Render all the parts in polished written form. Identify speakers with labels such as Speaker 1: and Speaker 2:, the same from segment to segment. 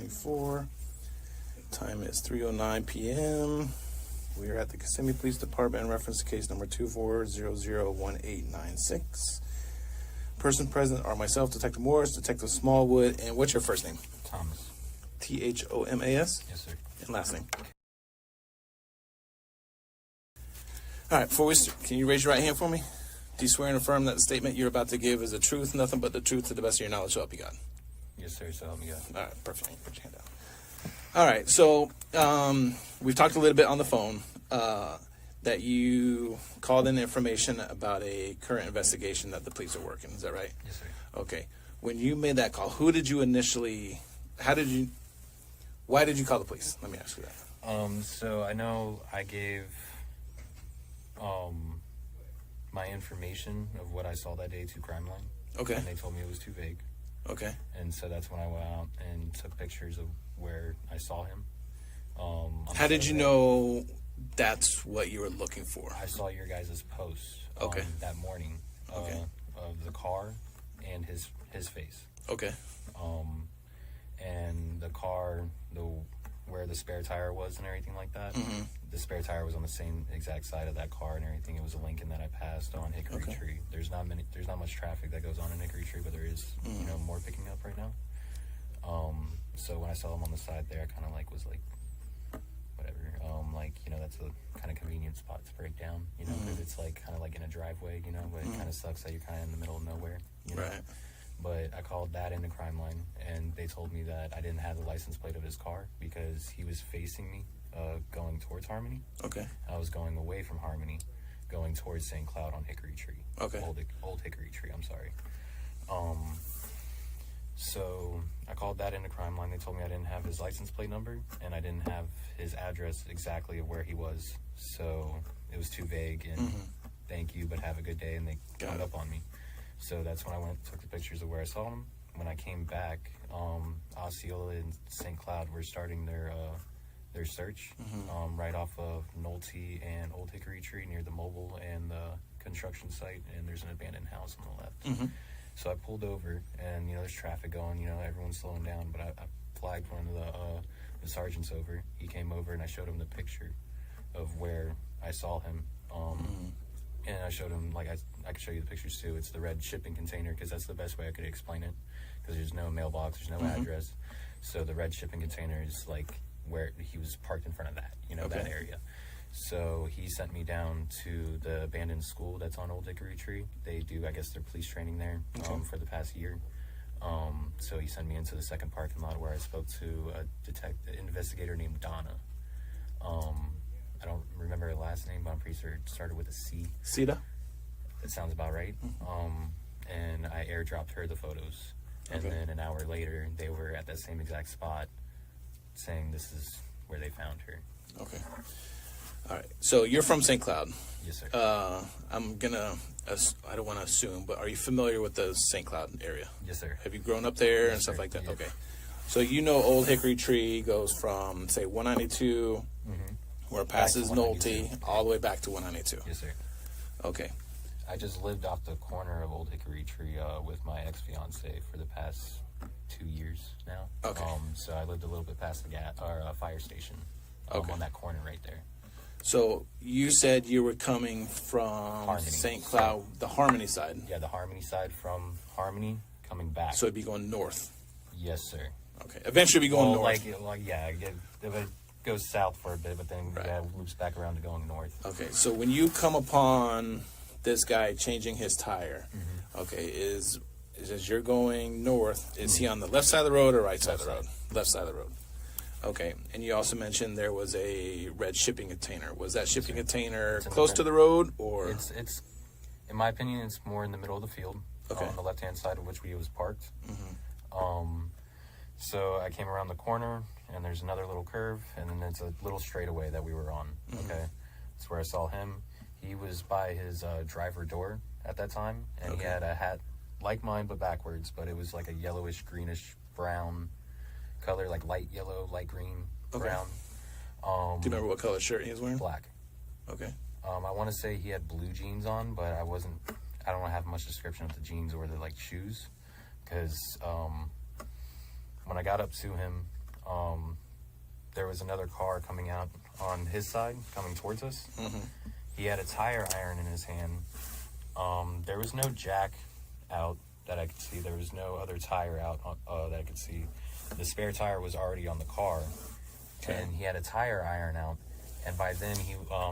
Speaker 1: 2024. Time is 3:09 p.m. We are at the Kissimmee Police Department in reference to case number 24001896. Person present are myself, Detective Morris, Detective Smallwood, and what's your first name?
Speaker 2: Thomas.
Speaker 1: Thomas?
Speaker 2: Yes, sir.
Speaker 1: And last name? All right, can you raise your right hand for me? Do you swear and affirm that the statement you're about to give is the truth, nothing but the truth to the best of your knowledge, so help you God?
Speaker 2: Yes, sir. So help me God.
Speaker 1: All right, perfect. Put your hand down. All right, so we've talked a little bit on the phone that you called in information about a current investigation that the police are working. Is that right?
Speaker 2: Yes, sir.
Speaker 1: Okay. When you made that call, why did you call the police? Let me ask you that.
Speaker 2: So I know I gave my information of what I saw that day to Crime Line.
Speaker 1: Okay.
Speaker 2: And they told me it was too vague.
Speaker 1: Okay.
Speaker 2: And so that's when I went out and took pictures of where I saw him.
Speaker 1: How did you know that's what you were looking for?
Speaker 2: I saw your guys' post that morning of the car and his face.
Speaker 1: Okay.
Speaker 2: And the car, where the spare tire was and everything like that, the spare tire was on the same exact side of that car and everything. It was a Lincoln that I passed on Hickory Tree. There's not much traffic that goes on in Hickory Tree, but there is, more picking up right now. So when I saw him on the side there, I kind of was like, whatever. That's a kind of convenient spot to break down, because it's kind of in a driveway, but it kind of sucks that you're kind of in the middle of nowhere,
Speaker 1: Right.
Speaker 2: But I called that into Crime Line, and they told me that I didn't have the license plate of his car because he was facing me, going towards Harmony.
Speaker 1: Okay.
Speaker 2: I was going away from Harmony, going towards St. Cloud on Hickory Tree.
Speaker 1: Okay.
Speaker 2: Old Hickory Tree, I'm sorry. So I called that into Crime Line. They told me I didn't have his license plate number, and I didn't have his address exactly of where he was. So it was too vague, and thank you, but have a good day, and they got up on me. So that's when I went and took the pictures of where I saw him. When I came back, Osceola and St. Cloud were starting their search right off of Nolte and Old Hickory Tree near the mobile and the construction site, and there's an abandoned house on the left. So I pulled over, and there's traffic going, everyone's slowing down, but I flagged one of the sergeants over. He came over, and I showed him the picture of where I saw him. And I showed him, I could show you the pictures too. It's the red shipping container, because that's the best way I could explain it, because there's no mailbox, there's no address. So the red shipping container is where he was parked in front of that, that area. So he sent me down to the abandoned school that's on Old Hickory Tree. They do, I guess, their police training there for the past year. So he sent me into the second parking lot where I spoke to an investigator named Donna. I don't remember her last name, but I'm pretty sure it started with a C.
Speaker 1: Sita?
Speaker 2: That sounds about right. And I airdropped her the photos. And then an hour later, they were at that same exact spot saying this is where they found her. Okay.
Speaker 1: All right. So you're from St. Cloud.
Speaker 2: Yes, sir.
Speaker 1: I don't want to assume, but are you familiar with the St. Cloud area?
Speaker 2: Yes, sir.
Speaker 1: Have you grown up there and stuff like that? Yes. Okay. So Old Hickory Tree goes from, say, 192, where it passes Nolte, all the way back to 192.
Speaker 2: Yes, sir.
Speaker 1: Okay.
Speaker 2: I just lived off the corner of Old Hickory Tree with my ex-fiance for the past 2 years now. Okay. So I lived a little bit past the fire station on that corner right there.
Speaker 1: So you said you were coming from St. Cloud, the Harmony side.
Speaker 2: Yeah, the Harmony side from Harmony coming back.
Speaker 1: So it'd be going north.
Speaker 2: Yes, sir.
Speaker 1: Okay. Eventually be going north.
Speaker 2: It goes south for a bit, but then loops back around to going north.
Speaker 1: Okay. So when you come upon this guy changing his tire, okay, is as you're going north, is he on the left side of the road or right side of the road? Left side of the road. Okay, and you also mentioned there was a red shipping container. Was that shipping container close to the road, or?
Speaker 2: It's, in my opinion, it's more in the middle of the field, on the left-hand side of which we was parked. So I came around the corner, and there's another little curve, and then it's a little straightaway that we were on, okay? That's where I saw him. He was by his driver door at that time, and he had a hat like mine, but backwards, but it was like a yellowish, greenish, brown color, like light yellow, light green, brown.
Speaker 1: Do you remember what color shirt he was wearing?
Speaker 2: Black.
Speaker 1: Okay.
Speaker 2: I want to say he had blue jeans on, but I don't have much description of the jeans or the shoes, because when I got up to him, there was another car coming out on his side, coming towards us.
Speaker 1: Mm-hmm.
Speaker 2: He had a tire iron in his hand. There was no jack out that I could see. There was no other tire out that I could see. The spare tire was already on the car, and he had a tire iron out. And by then,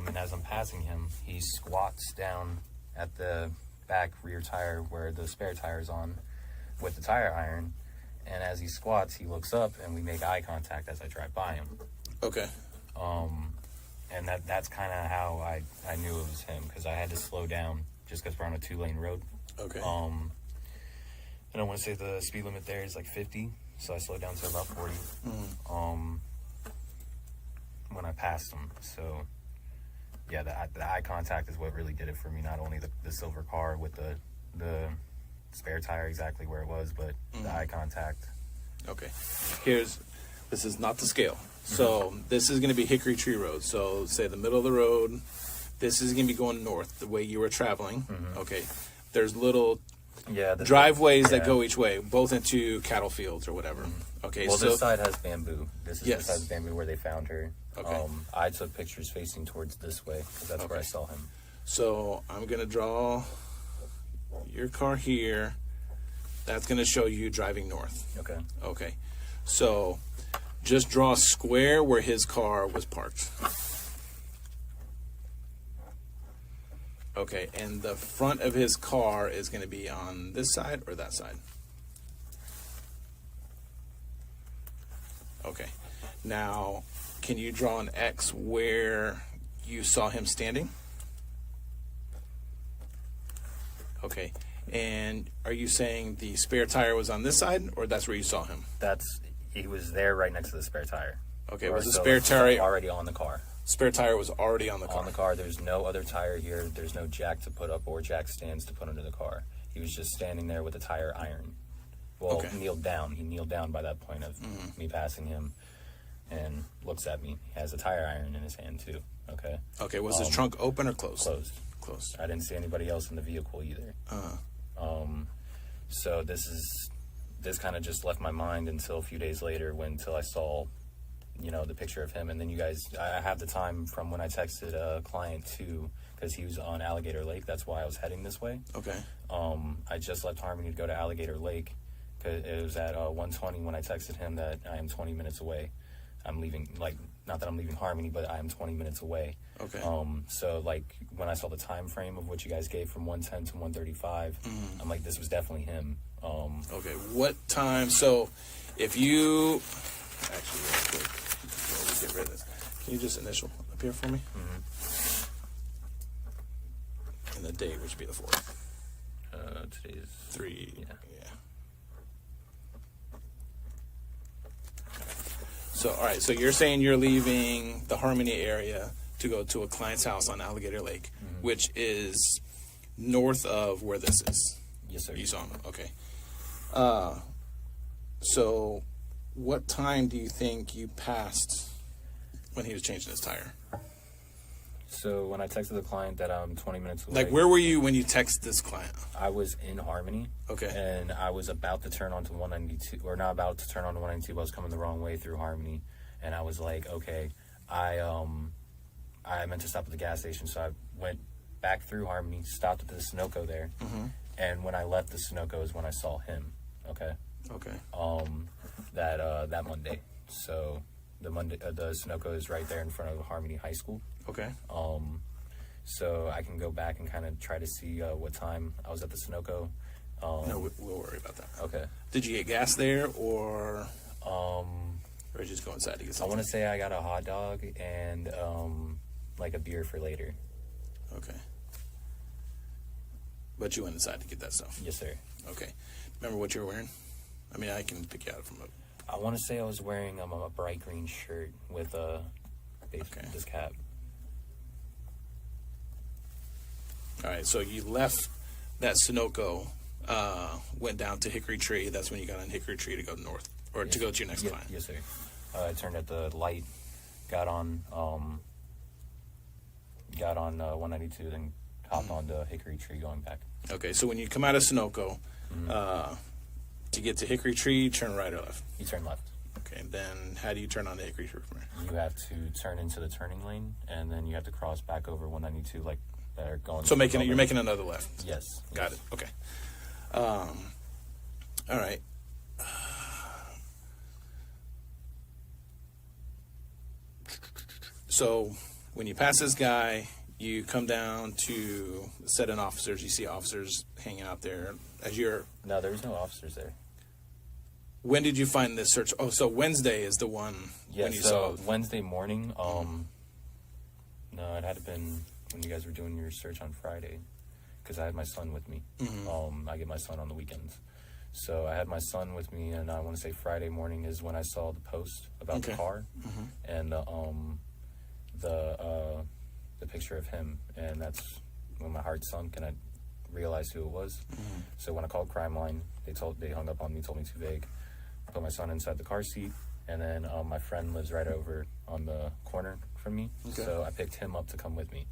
Speaker 2: and as I'm passing him, he squats down at the back rear tire where the spare tire is on with the tire iron. And as he squats, he looks up, and we make eye contact as I drive by him.
Speaker 1: Okay.
Speaker 2: And that's kind of how I knew it was him, because I had to slow down just because we're on a 2-lane road.
Speaker 1: Okay.
Speaker 2: And I want to say the speed limit there is like 50, so I slowed down to about 40.
Speaker 1: Mm-hmm.
Speaker 2: When I passed him. So, yeah, the eye contact is what really did it for me. Not only the silver car with the spare tire exactly where it was, but the eye contact.
Speaker 1: Okay. This is not the scale. So this is going to be Hickory Tree Road. So say the middle of the road. This is going to be going north the way you were traveling.
Speaker 2: Mm-hmm.
Speaker 1: Okay. There's little
Speaker 2: the
Speaker 1: driveways that go each way, both into cattle fields or whatever.
Speaker 2: Mm-hmm.
Speaker 1: Okay.
Speaker 2: Well,
Speaker 1: so
Speaker 2: this side has bamboo. This is
Speaker 1: Yes.
Speaker 2: the side of bamboo where they found her.
Speaker 1: Okay.
Speaker 2: I took pictures facing towards this way because that's where I saw him.
Speaker 1: So I'm going to draw your car here. That's going to show you driving north.
Speaker 2: Okay.
Speaker 1: Okay. So just draw a square where his car was parked. Okay. And the front of his car is going to be on this side or that side? Okay. Now, can you draw an X where you saw him standing? Okay. And are you saying the spare tire was on this side, or that's where you saw him?
Speaker 2: He was there right next to the spare tire.
Speaker 1: Okay, was the spare tire
Speaker 2: already on the car?
Speaker 1: Spare tire was already on the car.
Speaker 2: On the car. There's no other tire here. There's no jack to put up or jack stands to put under the car. He was just standing there with the tire iron. Well,
Speaker 1: Okay.
Speaker 2: kneeled down. He kneeled down by that point of me passing him, and looks at me. He has a tire iron in his hand too. Okay.
Speaker 1: Okay, was his trunk open or closed?
Speaker 2: Closed.
Speaker 1: Closed.
Speaker 2: I didn't see anybody else in the vehicle either. So this kind of just left my mind until a few days later until I saw, the picture of him. And then I have the time from when I texted a client too, because he was on Alligator Lake. That's why I was heading this way.
Speaker 1: Okay.
Speaker 2: I just left Harmony to go to Alligator Lake, because it was at 1:20 when I texted him that I am 20 minutes away. I'm leaving, not that I'm leaving Harmony, but I am 20 minutes away.
Speaker 1: Okay.
Speaker 2: So when I saw the time frame of what you guys gave from 1:10 to 1:35, I'm like, this was definitely him.
Speaker 1: Okay. What time? So, if you actually, real quick, before we get rid of this, can you just initial up here for me? And the date, which would be the 4th.
Speaker 2: Today's
Speaker 1: 3.
Speaker 2: Yeah.
Speaker 1: So, all right. So you're saying you're leaving the Harmony area to go to a client's house on Alligator Lake, which is north of where this is.
Speaker 2: Yes, sir.
Speaker 1: You saw him. Okay. So what time do you think you passed when he was changing his tire?
Speaker 2: So when I texted the client that I'm 20 minutes away.
Speaker 1: Like, where were you when you texted this client?
Speaker 2: I was in Harmony.
Speaker 1: Okay.
Speaker 2: And I was about to turn onto 192, or not about to turn onto 192, but I was coming the wrong way through Harmony. And I was like, okay, I meant to stop at the gas station, so I went back through Harmony, stopped at the Sunoco there. And when I left the Sunoco is when I saw him. Okay. That Monday. So the Sunoco is right there in front of Harmony High School.
Speaker 1: Okay.
Speaker 2: So I can go back and kind of try to see what time I was at the Sunoco.
Speaker 1: No, we'll worry about that.
Speaker 2: Okay.
Speaker 1: Did you get gas there, or just go inside to get
Speaker 2: I
Speaker 1: something?
Speaker 2: want to say I got a hot dog and like a beer for later.
Speaker 1: Okay. But you went inside to get that stuff?
Speaker 2: Yes, sir.
Speaker 1: Okay. Remember what you were wearing? I mean, I can pick you out from a...
Speaker 2: I want to say I was wearing a bright green shirt with this cap.
Speaker 1: All right, so you left that Sunoco, went down to Hickory Tree. That's when you got on Hickory Tree to go north, or to go to your next client.
Speaker 2: Yes, sir. I turned at the light, got on 192, then hopped on to Hickory Tree going back.
Speaker 1: Okay, so when you come out of Sunoco, to get to Hickory Tree, turn right or left?
Speaker 2: You turn left.
Speaker 1: Okay, and then how do you turn on the Hickory River?
Speaker 2: You have to turn into the turning lane, and then you have to cross back over 192, like they're going.
Speaker 1: So you're making another left.
Speaker 2: Yes.
Speaker 1: Got it. Okay. All right. So when you pass this guy, you come down to the set in officers. You see officers hanging out there as you're.
Speaker 2: No, there was no officers there.
Speaker 1: When did you find this search? Oh, so Wednesday is the one when you saw.
Speaker 2: Wednesday morning. No, it had been when you guys were doing your search on Friday, because I had my son with me. I get my son on the weekends, so I had my son with me, and I want to say Friday morning is when I saw the post about the car, and the picture of him, and that's when my heart sunk, and I realized who it was. So when I called Crime Line, they hung up on me, told me too vague. Put my son inside the car seat, and then my friend lives right over on the corner from me, so I picked him up to come with me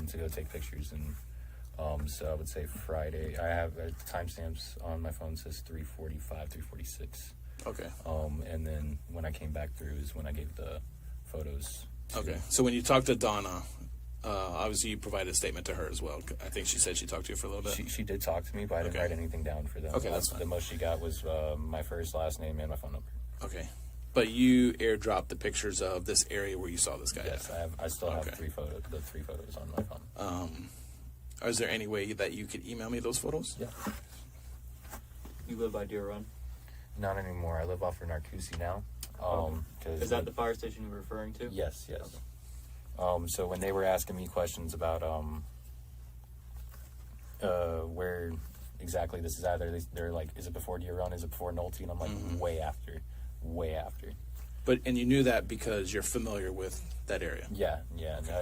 Speaker 2: to go take pictures. And so I would say Friday. I have timestamps on my phone, says 3:45, 3:46.
Speaker 1: Okay.
Speaker 2: And then when I came back through is when I gave the photos.
Speaker 1: Okay. So when you talked to Donna, obviously you provided a statement to her as well. I think she said she talked to you for a little bit.
Speaker 2: She did talk to me, but I didn't write anything down for them.
Speaker 1: Okay, that's fine.
Speaker 2: The most she got was my first, last name, and my phone number.
Speaker 1: Okay. But you airdropped the pictures of this area where you saw this guy.
Speaker 2: Yes, I still have the three photos on my phone.
Speaker 1: Is there any way that you could email me those photos?
Speaker 2: Yeah.
Speaker 3: You live by Deer Run?
Speaker 2: Not anymore. I live off of Narcoossee now.
Speaker 3: Is that the fire station you were referring to?
Speaker 2: Yes. Okay. So when they were asking me questions about where exactly this is at, they're like, is it before Deer Run? Is it before Nolte? And I'm like, way after.
Speaker 1: And you knew that because you're familiar with that area?
Speaker 2: Yeah.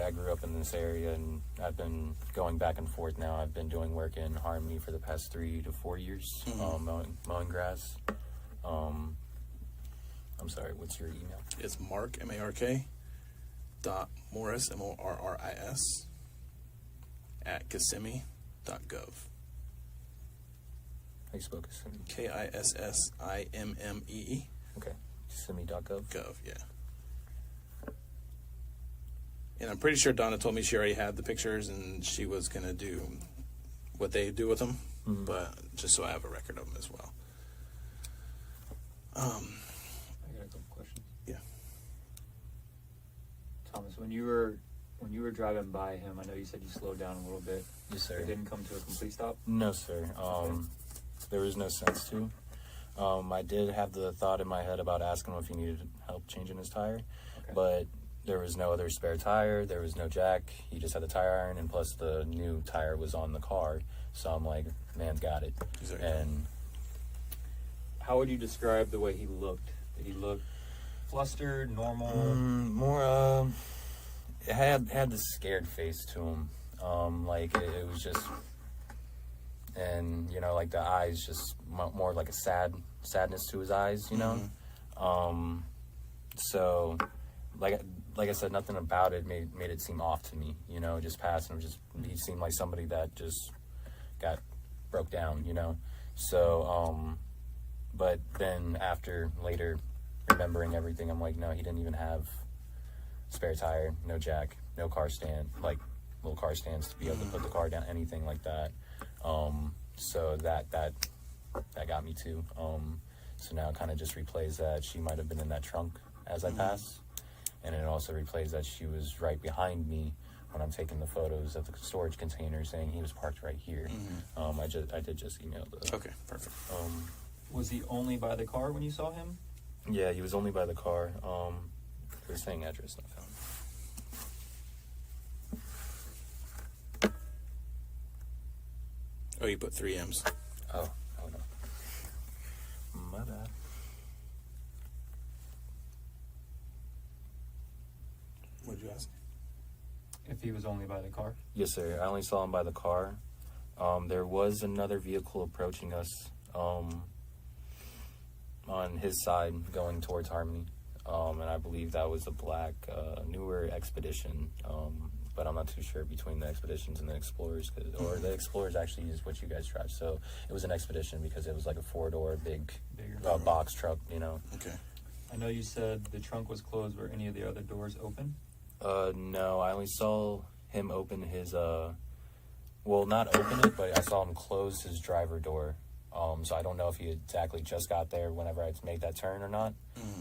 Speaker 2: I grew up in this area, and I've been going back and forth now. I've been doing work in Harmony for the past 3 to 4 years, mowing grass. I'm sorry, what's your email?
Speaker 1: It's Mark, MARK, .Morris, MORRIS, at Kissimmee.gov.
Speaker 2: How you spell Kissimmee?
Speaker 1: KISSIMMEE.
Speaker 2: Okay. Kissimmee.gov?
Speaker 1: Gov, yeah. And I'm pretty sure Donna told me she already had the pictures and she was going to do what they do with them, but just so I have a record of them as well.
Speaker 3: I got a couple questions.
Speaker 1: Yeah.
Speaker 3: Thomas, when you were driving by him, I know you said you slowed down a little bit.
Speaker 2: Yes, sir.
Speaker 3: It didn't come to a complete stop?
Speaker 2: No, sir. There was no sense to. I did have the thought in my head about asking him if he needed help changing his tire, but there was no other spare tire. There was no jack. He just had the tire iron, and plus the new tire was on the car. So I'm like, man's got it.
Speaker 1: Exactly.
Speaker 2: And
Speaker 3: how would you describe the way he looked? Did he look flustered, normal?
Speaker 2: More, it had this scared face to him. Like it was just, and like the eyes, just more like a sadness to his eyes, So, like I said, nothing about it made it seem off to me, just passing him. He seemed like somebody that just broke down, So, but then later remembering everything, I'm like, no, he didn't even have spare tire, no jack, no car stand, like little car stands to be able to put the car down, anything like that. So that got me too. So now it kind of just replays that she might have been in that trunk as I pass, and it also replays that she was right behind me when I'm taking the photos of the storage container, saying he was parked right here. I did just email the.
Speaker 1: Okay, perfect.
Speaker 3: Was he only by the car when you saw him?
Speaker 2: Yeah, he was only by the car. They're saying address not found.
Speaker 1: Oh, you put 3 M's.
Speaker 2: Oh no. My bad.
Speaker 1: What did you ask?
Speaker 3: If he was only by the car?
Speaker 2: Yes, sir. I only saw him by the car. There was another vehicle approaching us on his side going towards Harmony. And I believe that was a black, newer Expedition. But I'm not too sure between the Expeditions and the Explorers. Or the Explorers actually is what you guys drive. So it was an Expedition because it was like a 4-door, big box truck,
Speaker 1: Okay.
Speaker 3: I know you said the trunk was closed. Were any of the other doors open?
Speaker 2: No, I only saw him open his, well, not open it, but I saw him close his driver door. So I don't know if he exactly just got there whenever I made that turn or not,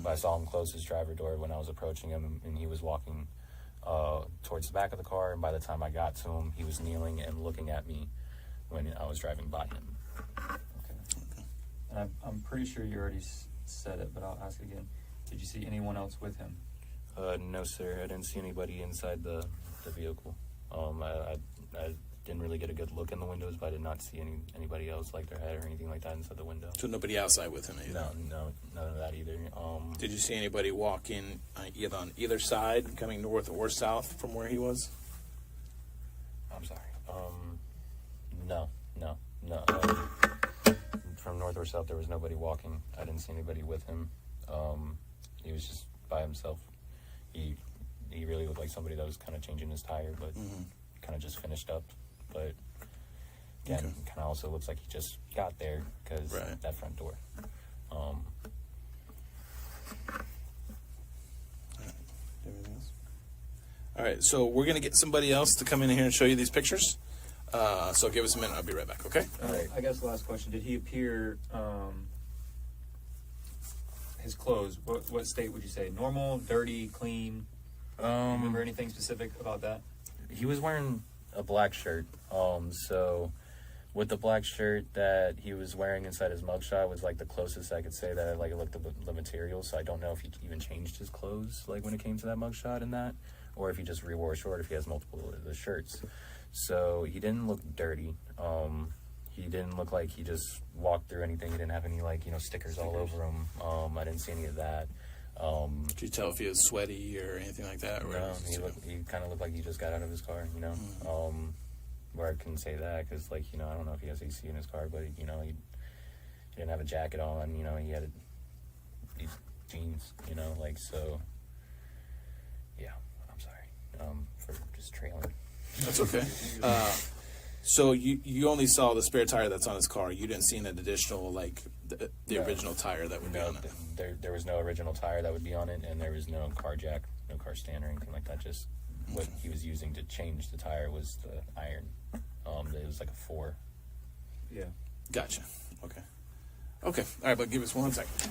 Speaker 2: but I saw him close his driver door when I was approaching him, and he was walking towards the back of the car, and by the time I got to him, he was kneeling and looking at me when I was driving by him.
Speaker 3: Okay. And I'm pretty sure you already said it, but I'll ask again. Did you see anyone else with him?
Speaker 2: No, sir. I didn't see anybody inside the vehicle. I didn't really get a good look in the windows, but I did not see anybody else, like their head or anything like that inside the window.
Speaker 1: So nobody outside with him either?
Speaker 2: No, none of that either.
Speaker 1: Did you see anybody walking either on either side, coming north or south from where he was?
Speaker 2: I'm sorry. No. From north or south, there was nobody walking. I didn't see anybody with him. He was just by himself. He really looked like somebody that was kind of changing his tire, but kind of just finished up. But again, kind of also looks like he just got there because that front door.
Speaker 1: Everything else? All right, so we're going to get somebody else to come in here and show you these pictures. So give us a minute. I'll be right back, okay?
Speaker 3: All right. I guess last question. Did he appear, his clothes, what state would you say? Normal, dirty, clean? Remember anything specific about that?
Speaker 2: He was wearing a black shirt. So with the black shirt that he was wearing inside his mugshot was like the closest I could say that I like looked at the material. So I don't know if he even changed his clothes like when it came to that mugshot and that, or if he just rewore a short, if he has multiple of the shirts. So he didn't look dirty. He didn't look like he just walked through anything. He didn't have any stickers all over him. I didn't see any of that.
Speaker 1: Could you tell if he was sweaty or anything like that? Or
Speaker 2: No, he kind of looked like he just got out of his car, where I couldn't say that because, I don't know if he has AC in his car, but, he didn't have a jacket on, he had these jeans, so, yeah, I'm sorry for just trailing.
Speaker 1: That's okay. So you only saw the spare tire that's on his car. You didn't see an additional, the original tire that would be on it?
Speaker 2: There was no original tire that would be on it, and there was no car jack, no car stand or anything like that. Just what he was using to change the tire was the iron. It was like a 4.
Speaker 3: Yeah.
Speaker 1: Gotcha. Okay. All right, but give us 1 second.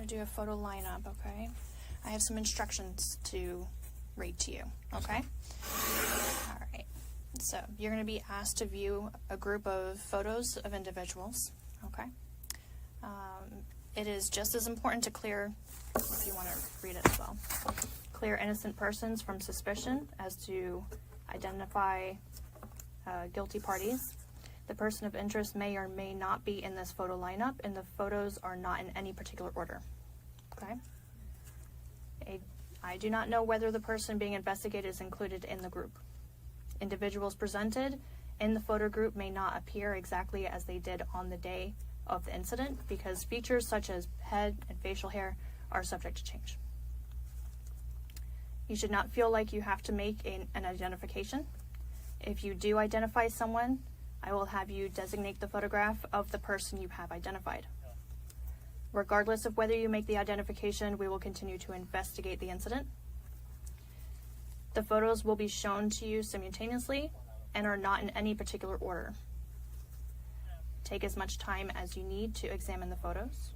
Speaker 4: Do a photo lineup, okay? I have some instructions to read to you, okay? All right. So you're going to be asked to view a group of photos of individuals, okay? It is just as important to clear, if you want to read it as well, clear innocent persons from suspicion as to identify guilty parties. The person of interest may or may not be in this photo lineup, and the photos are not in any particular order. Okay? I do not know whether the person being investigated is included in the group. Individuals presented in the photo group may not appear exactly as they did on the day of the incident because features such as head and facial hair are subject to change. You should not feel like you have to make an identification. If you do identify someone, I will have you designate the photograph of the person you have identified. Regardless of whether you make the identification, we will continue to investigate the incident. The photos will be shown to you simultaneously and are not in any particular order. Take as much time as you need to examine the photos.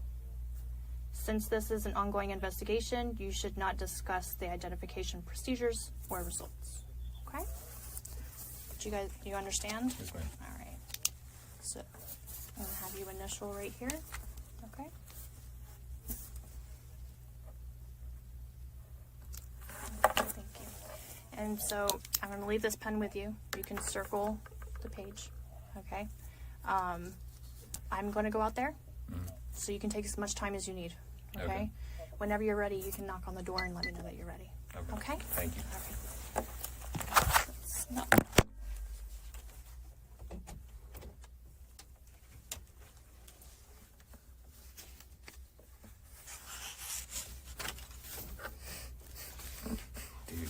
Speaker 4: Since this is an ongoing investigation, you should not discuss the identification procedures or results. Okay? Do you understand?
Speaker 2: Yes, ma'am.
Speaker 4: All right. So I'm gonna have you initial right here. Okay. Thank you. And so I'm gonna leave this pen with you. You can circle the page. Okay. I'm gonna go out there, so you can take as much time as you need. Okay?
Speaker 2: Okay.
Speaker 4: Whenever you're ready, you can knock on the door and let me know that you're ready. Okay?
Speaker 2: Thank you.
Speaker 4: All right. No.
Speaker 2: Dude.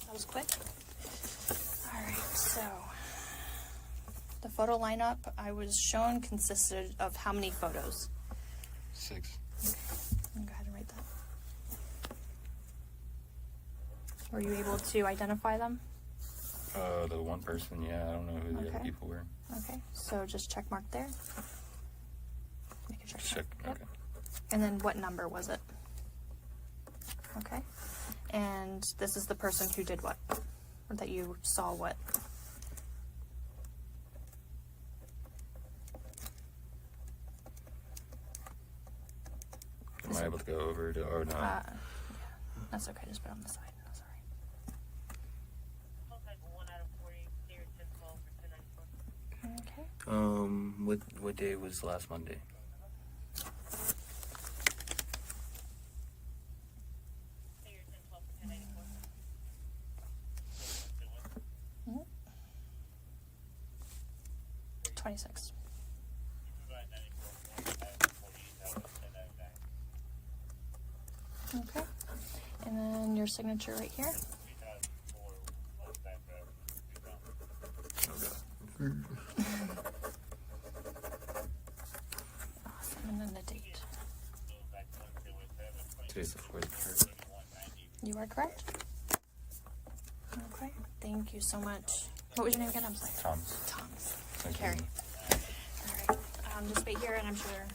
Speaker 4: That was quick. All right, so the photo lineup I was shown consisted of how many photos?
Speaker 2: 6.
Speaker 4: Go ahead and write that. Were you able to identify them?
Speaker 2: The one person, yeah, I don't know who the other
Speaker 4: Okay.
Speaker 2: people were.
Speaker 4: Okay, so just check mark there. Make a check
Speaker 2: Check.
Speaker 4: mark.
Speaker 2: Okay.
Speaker 4: Yep. And then what number was it? Okay. And this is the person who did what? Or that you saw what?
Speaker 2: Am I able to go over to, or no?
Speaker 4: Yeah, that's okay. Just put it on the side. That's all right. Okay.
Speaker 2: What day was last Monday?
Speaker 4: Mhm. 26. Okay. And then your signature right here. Awesome. And then the date.
Speaker 2: Today's the 4th.
Speaker 4: You are correct. Okay. Thank you so much. What was your name again? I'm sorry.
Speaker 2: Thomas.
Speaker 4: Thomas.
Speaker 2: Thank
Speaker 4: Carrie.
Speaker 2: you.
Speaker 4: All right. Just wait here, and I'm sure.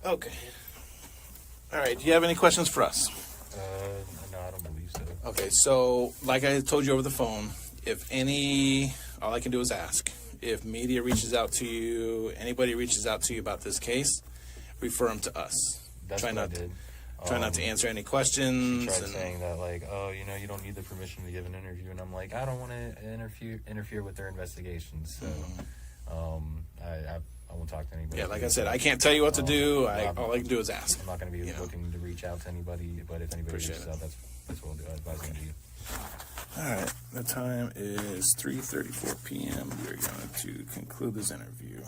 Speaker 1: Okay. All right. Do you have any questions for us?
Speaker 2: No, I don't believe so.
Speaker 1: Okay. So, like I told you over the phone, all I can do is ask. If media reaches out to you, anybody reaches out to you about this case, refer them to us.
Speaker 2: That's
Speaker 1: Try
Speaker 2: what
Speaker 1: not
Speaker 2: I did.
Speaker 1: Try not to answer any
Speaker 2: She
Speaker 1: questions.
Speaker 2: tried saying that, like, oh, you don't need the permission to give an interview, and I'm like, I don't want to interfere with their investigations. So, I won't talk to anybody.
Speaker 1: Yeah, like I said, I can't tell you what to do.
Speaker 2: Rob,
Speaker 1: All I can do is ask.
Speaker 2: I'm not going to be
Speaker 1: You know.
Speaker 2: looking to reach out to anybody, but if anybody
Speaker 1: Appreciate
Speaker 2: reaches
Speaker 1: it.
Speaker 2: out, that's what I'll do. I advise them to you.
Speaker 1: All right, the time is 3:34 p.m. We're going to conclude this interview.